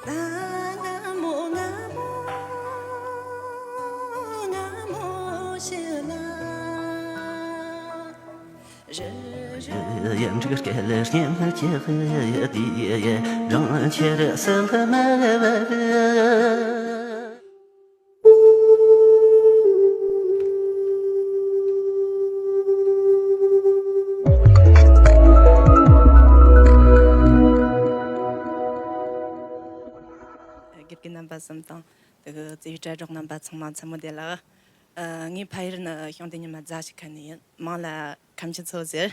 这个年节的让切的色么。给南巴什么当，这个至于这种南巴从嘛怎么的了？你拍的呢，兄弟你们咋去看的？忙了看不起凑字。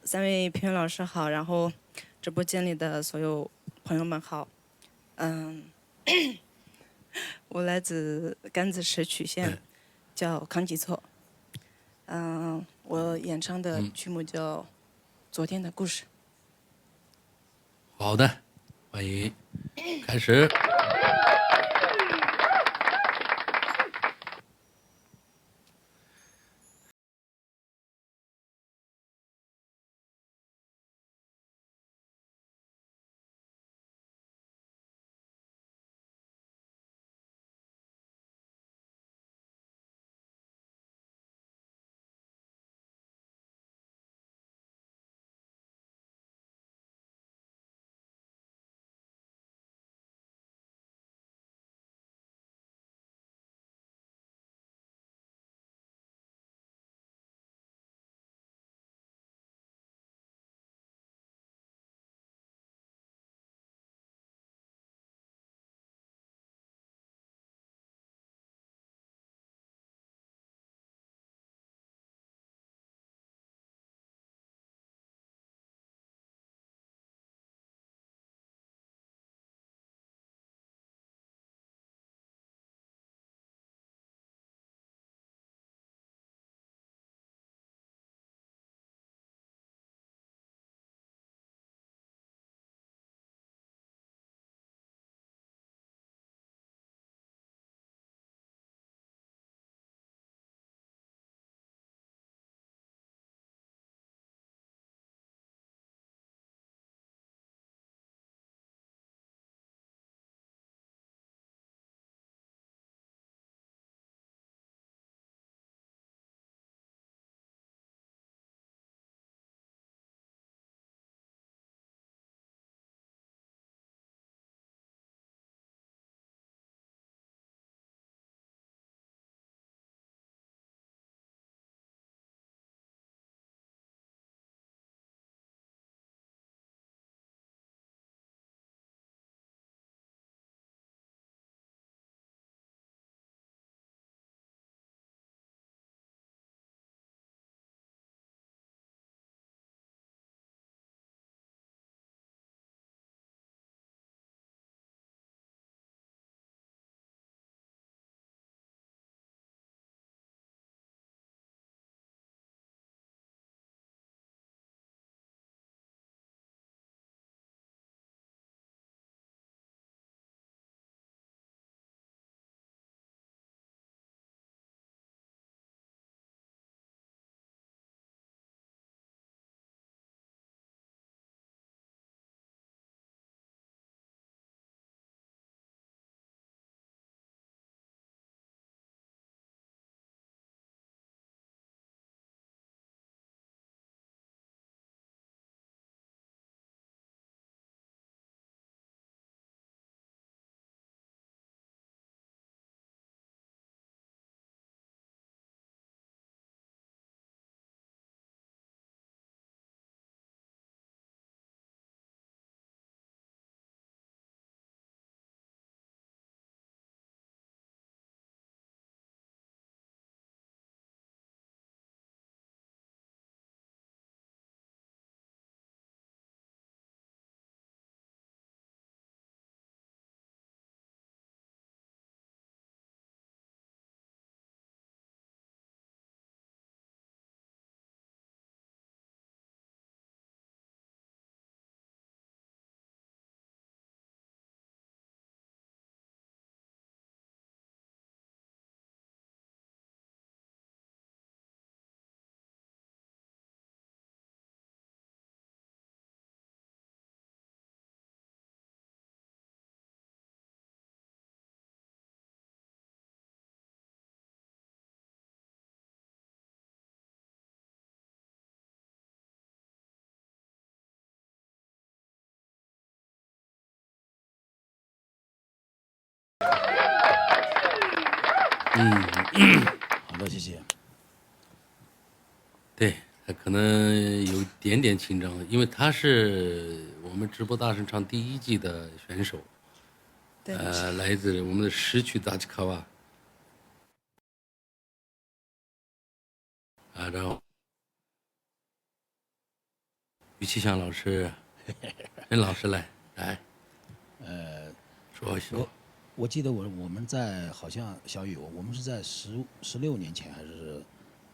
三位评委老师好，然后直播间里的所有朋友们好。我来自甘孜市曲县，叫康吉措。我演唱的曲目叫《昨天的故事》。好的，欢迎，开始。好的，谢谢。对，他可能有点点紧张，因为他是我们直播大神唱第1季的选手，对，来自我们的石曲达奇卡瓦，然后于启祥老师、任老师来，说一说。我记得我们在好像小雨，我们是在16年前还是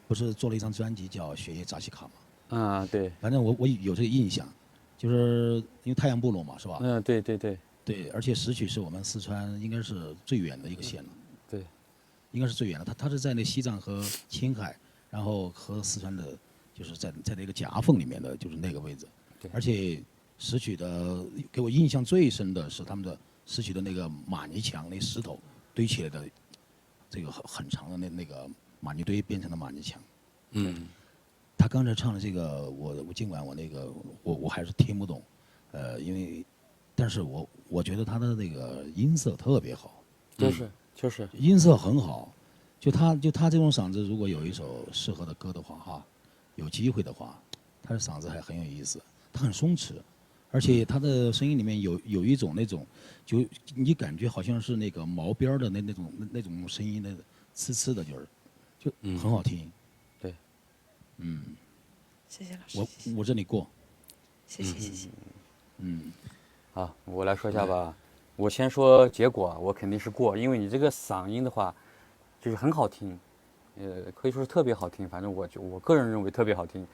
不是做了一张专辑叫《雪夜扎西卡》嘛？啊，对，反正我有这个印象，就是因为太阳部落嘛，是吧？对对对对，而且石曲是我们四川应该是最远的一个县了，对，应该是最远的。它是在那西藏和青海，然后和四川的，就是在那个夹缝里面的，就是那个位置。对，而且石曲的给我印象最深的是他们的石曲的那个玛尼墙，那石头堆起来的这个很长的那个玛尼堆变成了玛尼墙。他刚才唱的这个，我尽管我还是听不懂，因为，但是我觉得他的那个音色特别好，就是音色很好，就他这种嗓子，如果有一首适合的歌的话，哈，有机会的话，他的嗓子还很有意思，他很松弛，而且他的声音里面有一种那种，就你感觉好像是那个毛边的那种声音的呲呲的，就很好听。对，谢谢老师，我这里过。谢谢。好，我来说一下吧。我先说结果，我肯定是过，因为你这个嗓音的话，就是很好听，可以说是特别好听。反正我个人认为特别好听。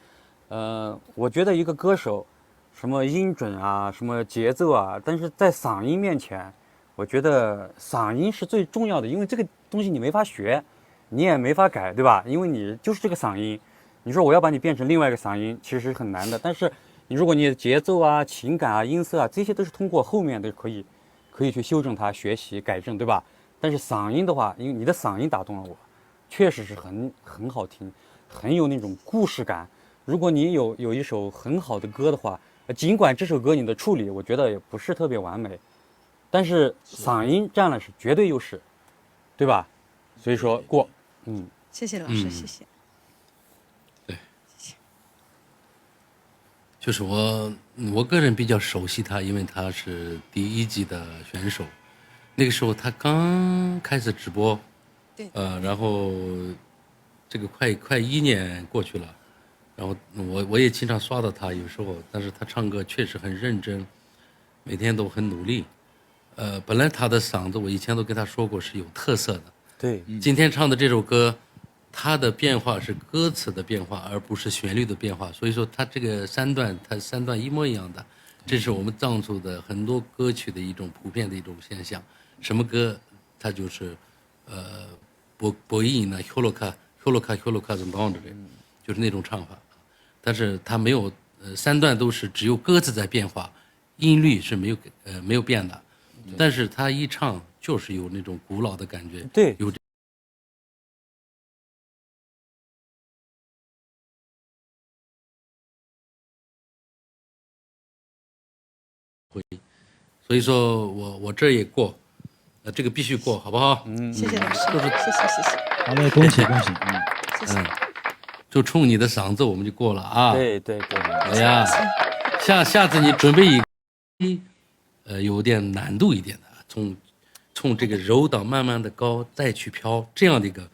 我觉得一个歌手，什么音准啊，什么节奏啊，但是在嗓音面前，我觉得嗓音是最重要的，因为这个东西你没法学，你也没法改，对吧？因为你就是这个嗓音。你说我要把你变成另外一个嗓音，其实是很难的。但是如果你的节奏啊、情感啊、音色啊，这些都是通过后面的可以去修正它、学习、改正，对吧？但是嗓音的话，因为你的嗓音打动了我，确实是很好听，很有那种故事感。如果你有一首很好的歌的话，尽管这首歌你的处理我觉得也不是特别完美，但是嗓音占了是绝对优势，对吧？所以说过，谢谢老师，谢谢。就是我个人比较熟悉他，因为他是第1季的选手，那个时候他刚开始直播，对，然后这个快1年过去了，然后我也经常刷到他，有时候，但是他唱歌确实很认真，每天都很努力，本来他的嗓子我以前都跟他说过是有特色的，对，今天唱的这首歌。它的变化是歌词的变化，而不是旋律的变化，所以说它这个它3段一模一样的，这是我们藏族的很多歌曲的一种普遍的一种现象。什么歌，它就是播音呢 ，holoka 怎么唱的这，就是那种唱法，但是它没有3段都是只有歌词在变化，音律是没有变的，但是它一唱就是有那种古老的感觉，对，有。所以说我这也过，这个必须过，好不好？谢谢老师，谢谢。好的，恭喜，谢谢。就冲你的嗓子，我们就过了啊。对。哎呀，下次你准备一个，有点难度一点的，从这个柔到慢慢的高，再去飘这样的一个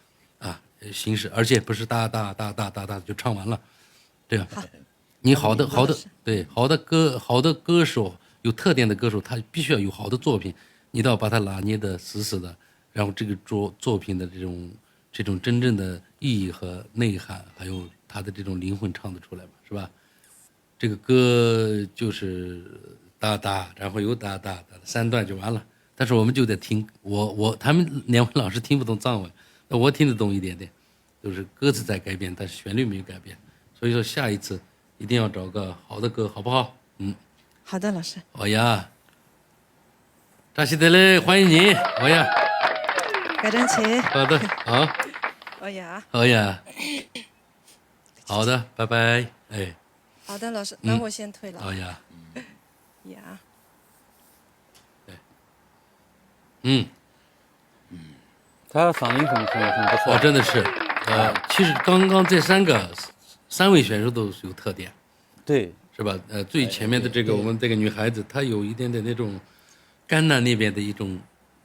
形式，而且不是哒就唱完了，这样。你好的歌手。有特点的歌手，他必须要有好的作品，你都要把它拿捏得死死的，然后这个作品的这种真正的意义和内涵，还有他的这种灵魂唱得出来嘛，是吧？这个歌就是哒哒，然后又哒哒3段就完了，但是我们就得听，他们2位老师听不懂藏文，那我听得懂一点点，就是歌词在改变，但是旋律没有改变，所以说下一次一定要找个好的歌，好不好？好的，老师。哦呀，扎西德勒，欢迎你！哦呀，改正起。好的，好。哦呀。哦呀，好的，拜拜。哎。好的，老师，那我先退了。哦呀。呀。对。他嗓音很不错，真的是，其实刚刚这三位选手都是有特点，对，是吧？最前面的这个我们这个女孩子，她有一点点那种甘南那边的一种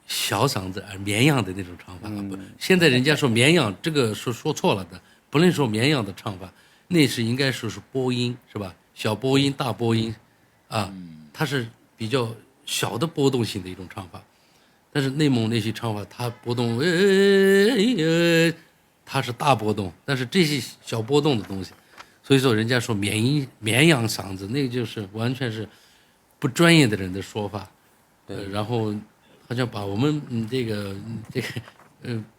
小嗓子，绵阳的那种唱法。不，现在人家说绵阳，这个说错了的，不能说绵阳的唱法，那是应该说是播音，是吧？小播音、大播音，啊，它是比较小的波动性的一种唱法。但是内蒙那些唱法，它波动，它是大波动，但是这些小波动的东西，所以说人家说绵阳嗓子，那个就是完全是不专业的人的说法。然后好像把我们这个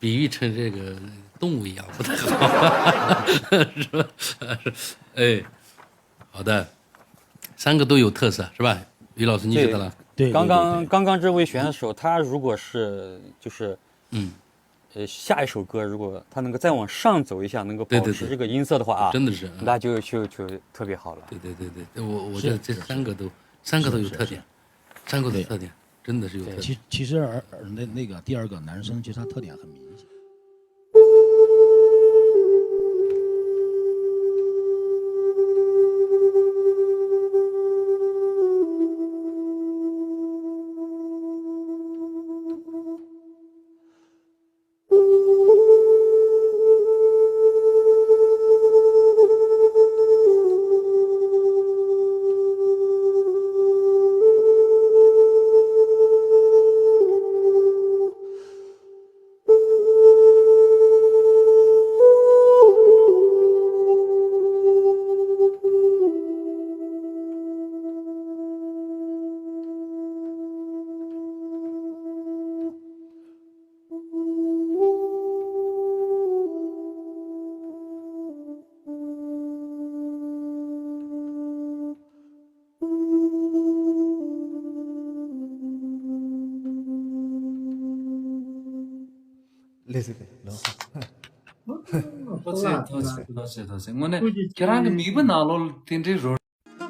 比喻成这个动物一样，不太好，是吧？哎，好的，3个都有特色，是吧？于老师，你觉得呢？对，刚刚这位选手，他如果是就是下一首歌如果他能够再往上走一下，能够保持这个音色的话啊，真的是，那就特别好了。对，我觉得这三个都有特点，3个都有特点，真的是有特点。其实那个第二个男生，其实他特点很明显。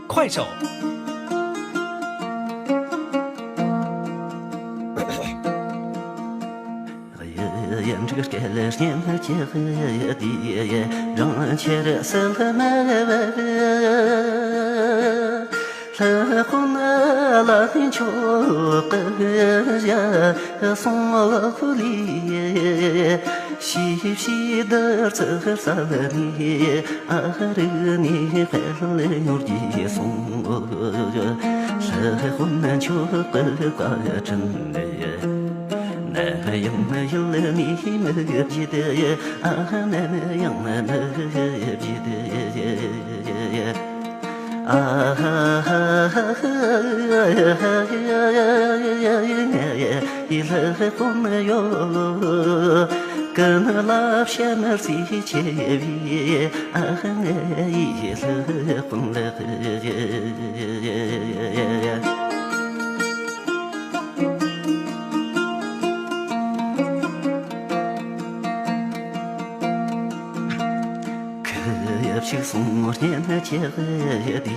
快手。这个是给了年的结合的，让切的色了嘛。来红了来秋个呀，送我回里，细细的走啥呢？这你还了有几送我？来红了秋个挂真的。那样了你没记得呀？那样没记得呀？一来红哟，跟老乡们一起比，一来红了。去送我年的结合的，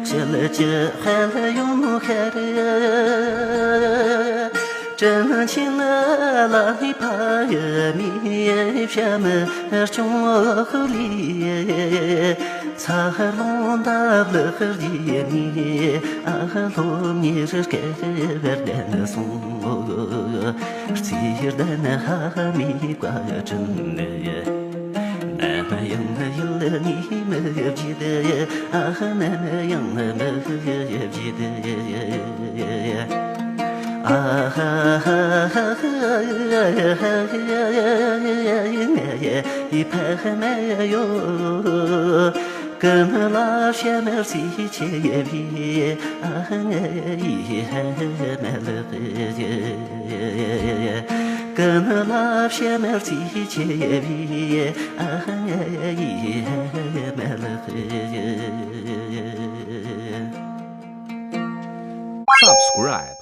写了结还了用开的，真情了来怕呀你偏门中后里，擦龙大了和里你龙你是给人送我，自然那哈密瓜真的。那样了你没记得呀？那样没记得呀？一拍没有，跟老乡们一起比，一还没了。跟老乡们一起比，没了。Subscribe